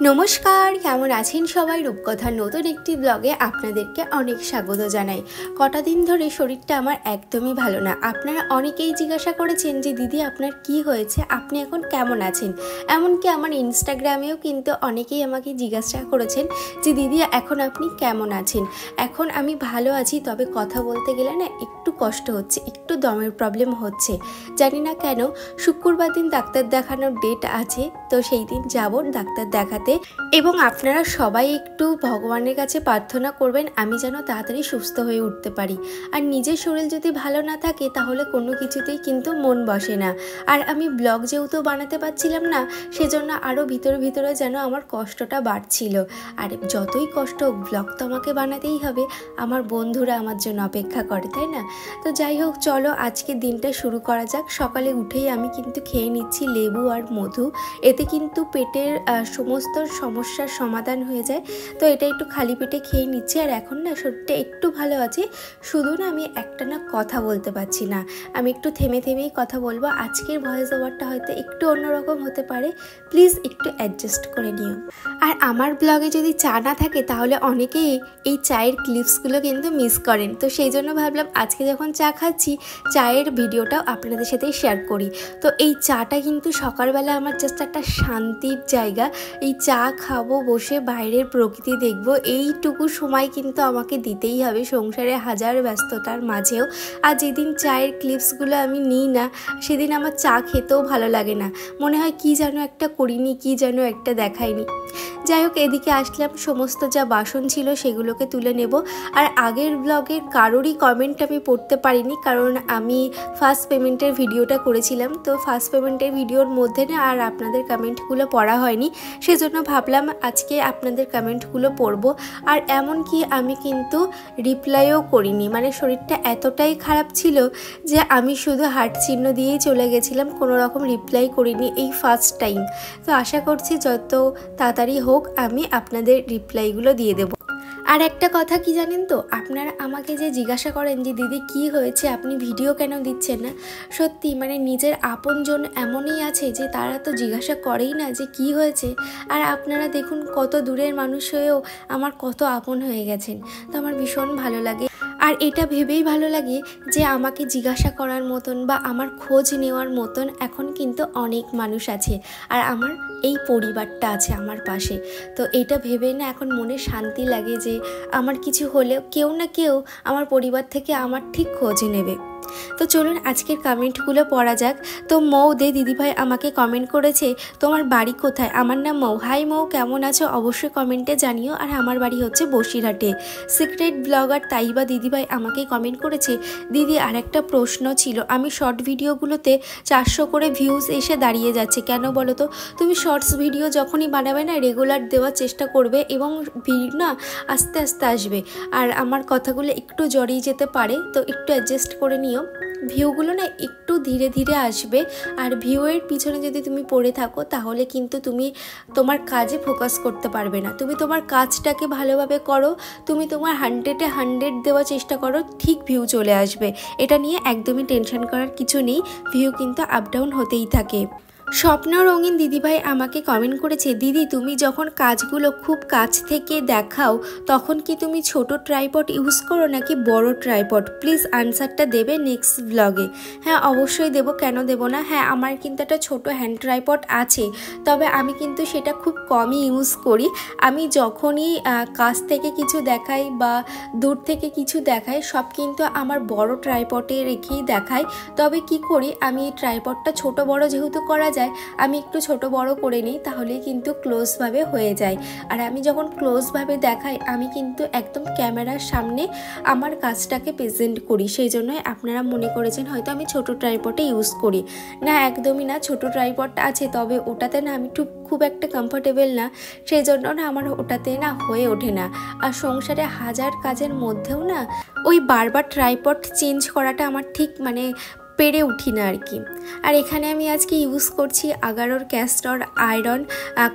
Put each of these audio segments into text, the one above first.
নমস্কার, কেমন আছেন সবাই? রূপকথার নতুন একটি ব্লগে আপনাদেরকে অনেক স্বাগত জানাই। কটা দিন ধরে শরীরটা আমার একদমই ভালো না। আপনারা অনেকেই জিজ্ঞাসা করেছেন যে দিদি আপনার কি হয়েছে, আপনি এখন কেমন আছেন। এমনকি আমার ইনস্টাগ্রামেও কিন্তু অনেকেই আমাকে জিজ্ঞাসা করেছেন যে দিদি এখন আপনি কেমন আছেন। এখন আমি ভালো আছি, তবে কথা বলতে গেলে না একটু কষ্ট হচ্ছে, একটু দমের প্রবলেম হচ্ছে। জানি না কেন। শুক্রবার দিন ডাক্তার দেখানোর ডেট আছে, তো সেই দিন যাব ডাক্তার দেখাতে। এবং আপনারা সবাই একটু ভগবানের কাছে প্রার্থনা করবেন আমি যেন তাড়াতাড়ি সুস্থ হয়ে উঠতে পারি। আর নিজের শরীর যদি ভালো না থাকে তাহলে কোনো কিছুতেই কিন্তু মন বসে না। আর আমি ব্লগ যেহেতু বানাতে পারছিলাম না, সেজন্য আরও ভিতরে ভিতরে যেন আমার কষ্টটা বাড়ছিল। আর যতই কষ্ট হোক, ব্লগ তো আমাকে বানাতেই হবে, আমার বন্ধুরা আমার জন্য অপেক্ষা করে, তাই না? তো যাই হোক, চলো আজকে দিনটা শুরু করা যাক। সকালে উঠেই আমি কিন্তু খেয়ে নিচ্ছি লেবু আর মধু। এতে কিন্তু পেটের সমস্ত সমস্যার সমাধান হয়ে যায়। তো এটা একটু খালি পেটে খেয়ে নিচ্ছি। আর এখন না শরীরটা একটু ভালো আছে, শুধু না আমি একটা না কথা বলতে পারছি না। আমি একটু থেমে থেমেই কথা বলবো। আজকের ভয়েস ওভারটা হয়তো একটু অন্যরকম হতে পারে, প্লিজ একটু অ্যাডজাস্ট করে নিও। আর আমার ব্লগে যদি চা না থাকে তাহলে অনেকেই এই চায়ের ক্লিপসগুলো কিন্তু মিস করেন। তো সেই জন্য ভাবলাম আজকে যখন চা খাচ্ছি, চায়ের ভিডিওটাও আপনাদের সাথে শেয়ার করি। তো এই চাটা কিন্তু সকালবেলা আমার জাস্ট একটা শান্তির জায়গা। এই চা খাবো, বসে বাইরের প্রকৃতি দেখবো, এইটুকু সময় কিন্তু আমাকে দিতেই হবে সংসারে হাজার ব্যস্ততার মাঝেও। আর যেদিন চায়ের ক্লিপসগুলো আমি নিই না, সেদিন আমার চা খেতেও ভালো লাগে না। মনে হয় কি যেন একটা করিনি, কি যেন একটা দেখাইনি। যাই হোক, এদিকে আসলাম, সমস্ত যা বাসন ছিল সেগুলোকে তুলে নেব। আর আগের ব্লগের কারোরই কমেন্ট আমি পড়তে পারিনি, কারণ আমি ফার্স্ট পেমেন্টের ভিডিওটা করেছিলাম। তো ফার্স্ট পেমেন্টের ভিডিওর মধ্যে না আর আপনাদের কমেন্টগুলো পড়া হয়নি, সেজন্য ভাবলাম আজকে আপনাদের কমেন্টগুলো পড়বো। আর এমনকি আমি কিন্তু রিপ্লাইও করিনি, মানে শরীরটা এতটাই খারাপ ছিল যে আমি শুধু হার্ট চিহ্ন দিয়েই চলে গেছিলাম, কোনো রকম রিপ্লাই করিনি এই ফার্স্ট টাইম। তো আশা করছি যত তাড়াতাড়ি হোক আমি আপনাদের রিপ্লাইগুলো দিয়ে দেবো। আর একটা কথা কি জানেন তো, আপনারা আমাকে যে জিজ্ঞাসা করেন যে দিদি কি হয়েছে, আপনি ভিডিও কেন দিচ্ছেন না, সত্যি মানে নিজের আপনজন এমনই আছে যে তারা তো জিজ্ঞাসা করেই না যে কি হয়েছে। আর আপনারা দেখুন কত দূরের মানুষ হয়েও আমার কত আপন হয়ে গেছেন। তো আমার ভীষণ ভালো লাগে। আর এটা ভেবেই ভালো লাগে যে আমাকে জিজ্ঞাসা করার মতন বা আমার খোঁজ নেওয়ার মতন এখন কিন্তু অনেক মানুষ আছে। আর আমার এই পরিবারটা আছে আমার পাশে। তো এটা ভেবে না এখন মনে শান্তি লাগে যে আমার কিছু হলেও কেউ না কেউ আমার পরিবার থেকে আমার ঠিক খোঁজ নেবে। তো চলুন আজকের কমেন্টগুলো পড়া যাক। তো মৌ দে দিদিভাই আমাকে কমেন্ট করেছে, তোমার বাড়ি কোথায়? আমার নাম মৌ। হাই মৌ, কেমন আছো? অবশ্যই কমেন্টে জানিও। আর আমার বাড়ি হচ্ছে বসিরহাটে। সিক্রেট ব্লগার তাইবা দিদিভাই আমাকে কমেন্ট করেছে, দিদি আর একটা প্রশ্ন ছিল, আমি শর্ট ভিডিওগুলোতে 400 করে ভিউজ এসে দাঁড়িয়ে যাচ্ছে কেন বলো তো? তুমি শর্টস ভিডিও যখনই বানাবে না রেগুলার দেওয়ার চেষ্টা করবে এবং ভিড় না আস্তে আস্তে আসবে। আর আমার কথাগুলো একটু জড়িয়ে যেতে পারে, তো একটু অ্যাডজাস্ট করে নিও। ভিউগুলো না একটু ধীরে ধীরে আসবে। আর ভিউয়ের পিছনে যদি তুমি পড়ে থাকো তাহলে কিন্তু তুমি তোমার কাজে ফোকাস করতে পারবে না। তুমি তোমার কাজটাকে ভালোভাবে করো, তুমি তোমার 100-এ 100 দেওয়ার চেষ্টা করো, ঠিক ভিউ চলে আসবে। এটা নিয়ে একদমই টেনশন করার কিছু নেই, ভিউ কিন্তু আপ ডাউন হতেই থাকে। স্বপ্ন রঙিন দিদিভাই আমাকে কমেন্ট করেছে, দিদি তুমি যখন কাজগুলো খুব কাছ থেকে দেখাও তখন কি তুমি ছোট ট্রাইপড ইউজ করো নাকি বড় ট্রাইপড? প্লিজ আনসারটা দেবে নেক্সট ব্লগে। হ্যাঁ অবশ্যই দেবো, কেন দেবো না। হ্যাঁ আমার কিন্তু একটা ছোট হ্যান্ড ট্রাইপড আছে, তবে আমি কিন্তু সেটা খুব কমই ইউজ করি। আমি যখনই কাছ থেকে কিছু দেখাই বা দূর থেকে কিছু দেখাই সব কিন্তু আমার বড় ট্রাইপডে রেখেই দেখাই। তবে কি করি, আমি এই ট্রাইপডটা ছোট বড় যেহেতু করা যায়, আমি একটু ছোট বড় করে নিই, তাহলেই কিন্তু ক্লোজভাবে হয়ে যায়। আর আমি যখন ক্লোজভাবে দেখাই আমি কিন্তু একদম ক্যামেরার সামনে আমার কাজটাকে প্রেজেন্ট করি, সেই জন্যই আপনারা মনে করেছেন হয়তো আমি ছোট ট্রাইপডে ইউজ করি। না একদমই না, ছোট ট্রাইপডটা আছে, তবে ওটাতে না আমি খুব একটা কমফোর্টেবল না, সেই জন্য না আমার ওটাতে না হয়ে ওঠে না। আর সংসারে হাজার কাজের মধ্যেও না ওই বারবার ট্রাইপড চেঞ্জ করাটা আমার ঠিক মানে পেরে উঠি না আর কি। আর এখানে আমি আজকে ইউজ করছি আগারোর ক্যাস্টর আয়রন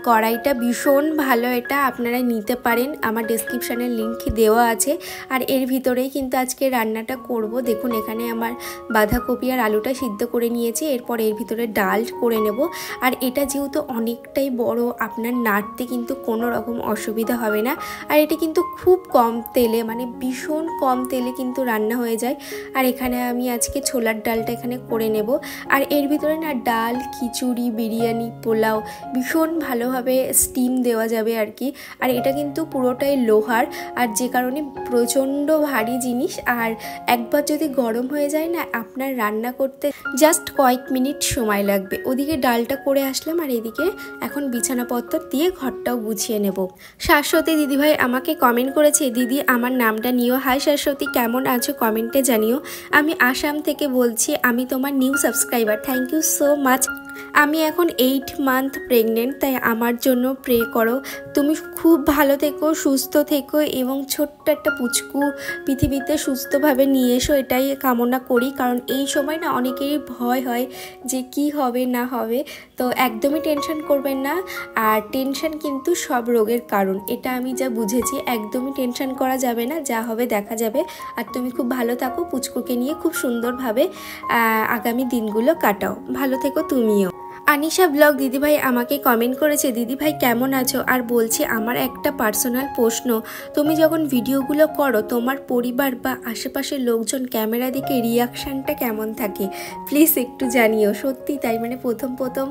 কড়াইটা, ভীষণ ভালো এটা, আপনারা নিতে পারেন, আমার ডেসক্রিপশানে লিঙ্ক দেওয়া আছে। আর এর ভিতরেই কিন্তু আজকে রান্নাটা করব। দেখুন এখানে আমার বাঁধাকপি আর আলুটা সিদ্ধ করে নিয়েছি, এরপর এর ভিতরে ডাল করে নেব। আর এটা যেহেতু অনেকটাই বড়, আপনার নাড়তে কিন্তু কোনো রকম অসুবিধা হবে না। আর এটা কিন্তু খুব কম তেলে, মানে ভীষণ কম তেলে কিন্তু রান্না হয়ে যায়। আর এখানে আমি আজকে ছোলার ডালটা এখানে করে নেব। আর এর ভিতরে না ডাল, খিচুড়ি, বিরিয়ানি, পোলাও ভীষণ ভালোভাবে স্টিম দেওয়া যাবে আর কি। আর এটা কিন্তু পুরোটাই লোহার, আর যে কারণে প্রচণ্ড ভারী জিনিস। আর একবার যদি গরম হয়ে যায় না, আপনার রান্না করতে জাস্ট কয়েক মিনিট সময় লাগবে। ওদিকে ডালটা করে আসলাম, আর এদিকে এখন বিছানাপত্র দিয়ে ঘরটাও গুছিয়ে নেব। শাশ্বতী দিদিভাই আমাকে কমেন্ট করেছে, দিদি আমার নামটা নিও। হাই শাশ্বতী, কেমন আছো কমেন্টে জানিও। আমি আসাম থেকে বলছি, আমি তোমার new subscriber, thank you so much. আমি এখন 8 মান্থ প্রেগনেন্ট, তাই আমার জন্য প্রে করো। তুমি খুব ভালো থেকো, সুস্থ থেকো এবং ছোট্ট একটা পুচকু পৃথিবীতে সুস্থভাবে নিয়ে এসো, এটাই কামনা করি। কারণ এই সময় না অনেকেরই ভয় হয় যে কি হবে না হবে, তো একদমই টেনশন করবেন না। আর টেনশন কিন্তু সব রোগের কারণ, এটা আমি যা বুঝেছি। একদমই টেনশন করা যাবে না, যা হবে দেখা যাবে। আর তুমি খুব ভালো থাকো, পুচকুকে নিয়ে খুব সুন্দরভাবে আগামী দিনগুলো কাটাও। ভালো থেকো তুমিও। আনিশা ব্লগ দিদিভাই আমাকে কমেন্ট করেছে, দিদিভাই কেমন আছো, আর বলছি আমার একটা পার্সোনাল প্রশ্ন, তুমি যখন ভিডিওগুলো করো তোমার পরিবার বা আশেপাশের লোকজন ক্যামেরা দেখে রিয়াকশানটা কেমন থাকে, প্লিজ একটু জানিও। সত্যি তাই, মানে প্রথম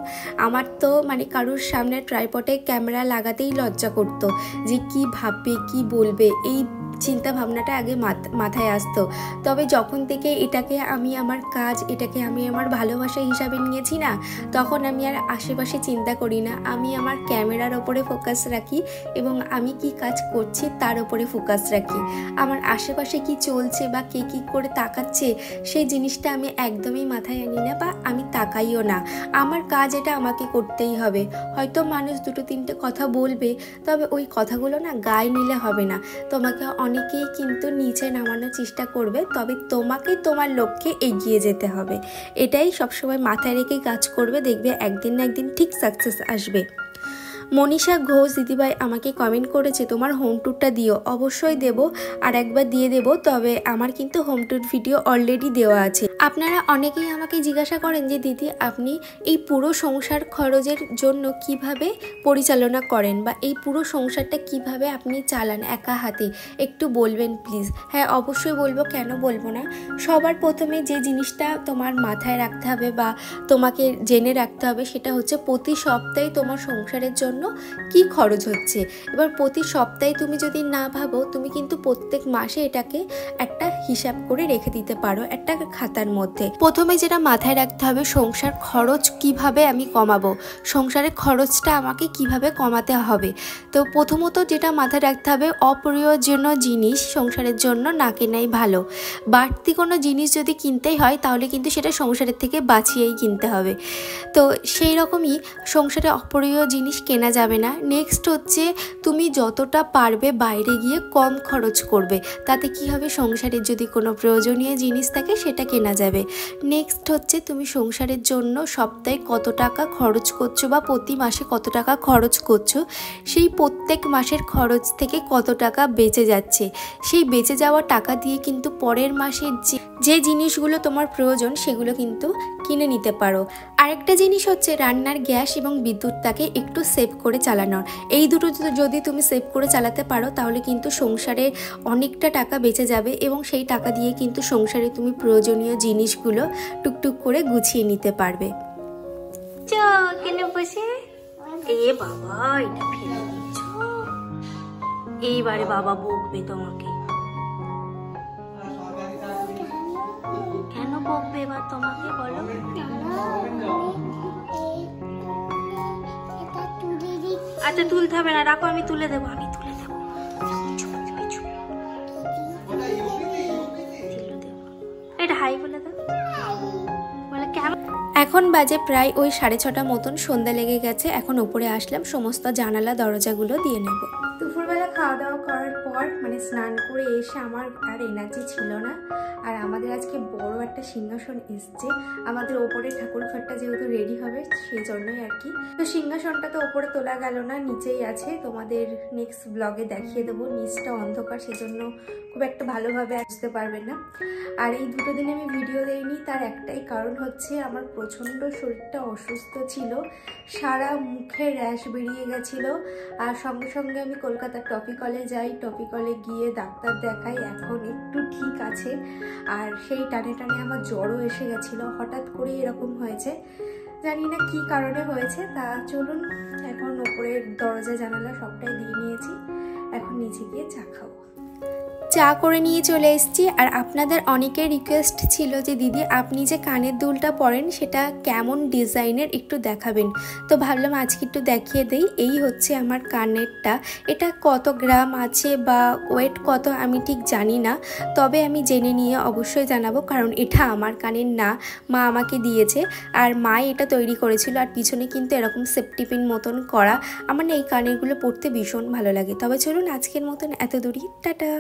আমার তো মানে কারোর সামনে ট্রাইপডে ক্যামেরা লাগাতেই লজ্জা করতো, যে কি ভাববে কি বলবে, এই চিন্তা ভাবনাটা আগে মাথায় আসতো। তবে যখন থেকে এটাকে আমি আমার কাজ, এটাকে আমি আমার ভালোবাসা হিসাবে নিয়েছি না, তখন আমি আর আশেপাশে চিন্তা করি না। আমি আমার ক্যামেরার ওপরে ফোকাস রাখি এবং আমি কি কাজ করছি তার ওপরে ফোকাস রাখি। আমার আশেপাশে কি চলছে বা কে কী করে তাকাচ্ছে সেই জিনিসটা আমি একদমই মাথায় আনি না, বা আমি তাকাইও না। আমার কাজ এটা আমাকে করতেই হবে। হয়তো মানুষ 2-3টে কথা বলবে, তবে ওই কথাগুলো না গায়ে নিলে হবে না। তোমাকে অনেকেই কিন্তু নিচে নামানোর চেষ্টা করবে, তবে তোমাকে তোমার লক্ষ্যে এগিয়ে যেতে হবে। এটাই সবসময় মাথায় রেখে কাজ করবে, দেখবে একদিন না একদিন ঠিক সাকসেস আসবে। মনীষা ঘোষ দিদিভাই আমাকে কমেন্ট করেছে, তোমার হোম ট্যুরটা দিও। অবশ্যই দেব, আর একবার দিয়ে দেব, তবে আমার কিন্তু হোম ট্যুর ভিডিও অলরেডি দেওয়া আছে। আপনারা অনেকেই আমাকে জিজ্ঞাসা করেন যে দিদি আপনি এই পুরো সংসার খরচের জন্য কিভাবে পরিচালনা করেন, বা এই পুরো সংসারটা কিভাবে আপনি চালান একা হাতে, একটু বলবেন প্লিজ। হ্যাঁ অবশ্যই বলবো, কেন বলবো না। সবার প্রথমে যে জিনিসটা তোমার মাথায় রাখতে হবে বা তোমাকে জেনে রাখতে হবে, সেটা হচ্ছে প্রতি সপ্তাহে তোমার সংসারের জন্য কি খরচ হচ্ছে। এবার প্রতি সপ্তাহে তুমি যদি না ভাবো, তুমি কিন্তু প্রত্যেক মাসে এটাকে একটা হিসাব করে রেখে দিতে পারো একটা খাতার মধ্যে। প্রথমে যেটা মাথায় রাখতে হবে, সংসার খরচ কিভাবে আমি কমাবো, সংসারের খরচটা আমাকে কিভাবে কমাতে হবে। তো প্রথমত যেটা মাথায় রাখতে হবে, অপ্রয়োজনীয় জিনিস সংসারের জন্য না কেনাই ভালো। বাড়তি কোনো জিনিস যদি কিনতেই হয় তাহলে কিন্তু সেটা সংসারের থেকে বাঁচিয়েই কিনতে হবে। তো সেই রকমই সংসারে অপ্রয়োজনীয় জিনিস কেনা যাবে না। নেক্সট হচ্ছে তুমি যতটা পারবে বাইরে গিয়ে কম খরচ করবে, তাতে কি হবে, সংসারের যদি কোনো প্রয়োজনীয় জিনিস থাকে সেটা কেনা যাবে। নেক্সট হচ্ছে তুমি সংসারের জন্য সপ্তাহে কত টাকা খরচ করছো বা প্রতি মাসে কত টাকা খরচ করছো, সেই প্রত্যেক মাসের খরচ থেকে কত টাকা বেঁচে যাচ্ছে, সেই বেঁচে যাওয়া টাকা দিয়ে কিন্তু পরের মাসের যে জিনিসগুলো তোমার প্রয়োজন সেগুলো কিন্তু কিনে নিতে পারো। আরেকটা জিনিস হচ্ছে রান্নার গ্যাস এবং বিদ্যুৎটাকে একটু সেভ করে চালানোর। এই দুটো যদি তুমি সেভ করে চালাতে পারো তাহলে কিন্তু সংসারে অনেকটা টাকা বেঁচে যাবে, এবং সেই টাকা দিয়ে কিন্তু সংসারে তুমি প্রয়োজনীয় জিনিসগুলো টুকটুক করে গুছিয়ে নিতে পারবে। এইবারে বাবা বকবে তোমাকে। কেন বকবে এবার তোমাকে বলো? আচ্ছা তুলতে হবে না, রাখো, আমি তুলে দেবো, এটা হাই বলে দাও। বলে কেমন? এখন বাজে প্রায় ওই 6:30 মতন, সন্ধ্যা লেগে গেছে। এখন উপরে আসলাম, সমস্ত জানালা দরজাগুলো দিয়ে নেব। দুপুরবেলা খাওয়া দাওয়া করার পর পর মানে স্নান করে এসে আমার আর এনার্জি ছিল না। আর আমাদের আজকে বড় একটা সিংহাসন এসছে, আমাদের ওপরে ঠাকুর ঘরটা যেহেতু রেডি হবে সেই জন্যই আর কি। তো সিংহাসনটা তো ওপরে তোলা গেল না, নিচেই আছে, তোমাদের নেক্সট ব্লগে দেখিয়ে দেবো। নিচটা অন্ধকার, সেজন্য খুব একটা ভালোভাবে আসতে পারবে না। আর এই 2 দিন আমি ভিডিও দেইনি, তার একটাই কারণ হচ্ছে আমার প্রচণ্ড শরীরটা অসুস্থ ছিল, সারা মুখে র্যাশ বেরিয়ে গেছিলো। আর সঙ্গে সঙ্গে আমি কলকাতার টপিকলে যাই, টপিকলে গিয়ে ডাক্তার দেখাই, এখন একটু ঠিক আছে। আর সেই টানে টানে আমার জ্বরও এসে গেছিলো, হঠাৎ করে এরকম হয়েছে, জানি না কি কারণে হয়েছে। তা চলুন, এখন ওপরের দরজা জানালা সবটাই দিয়ে নিয়েছি, এখন নিচে গিয়ে চা খাবো। চা করে নিয়ে চলে এসেছি। আর আপনাদের অনেকের রিকোয়েস্ট ছিল যে দিদি আপনি যে কানের দুলটা পরেন সেটা কেমন ডিজাইনের একটু দেখাবেন, তো ভাবলাম আজকে একটু দেখিয়ে দেই। এই হচ্ছে আমার কানেরটা, এটা কত গ্রাম আছে বা ওয়েট কত আমি ঠিক জানি না, তবে আমি জেনে নিয়ে অবশ্যই জানাবো, কারণ এটা আমার কানের না, মা আমাকে দিয়েছে। আর মা এটা তৈরি করেছিল, আর পিছনে কিন্তু এরকম সেফটি পিন মতন করা। আমার না এই কানেরগুলো পরতে ভীষণ ভালো লাগে। তবে চলুন আজকের মতন এত দূরই, টাটা।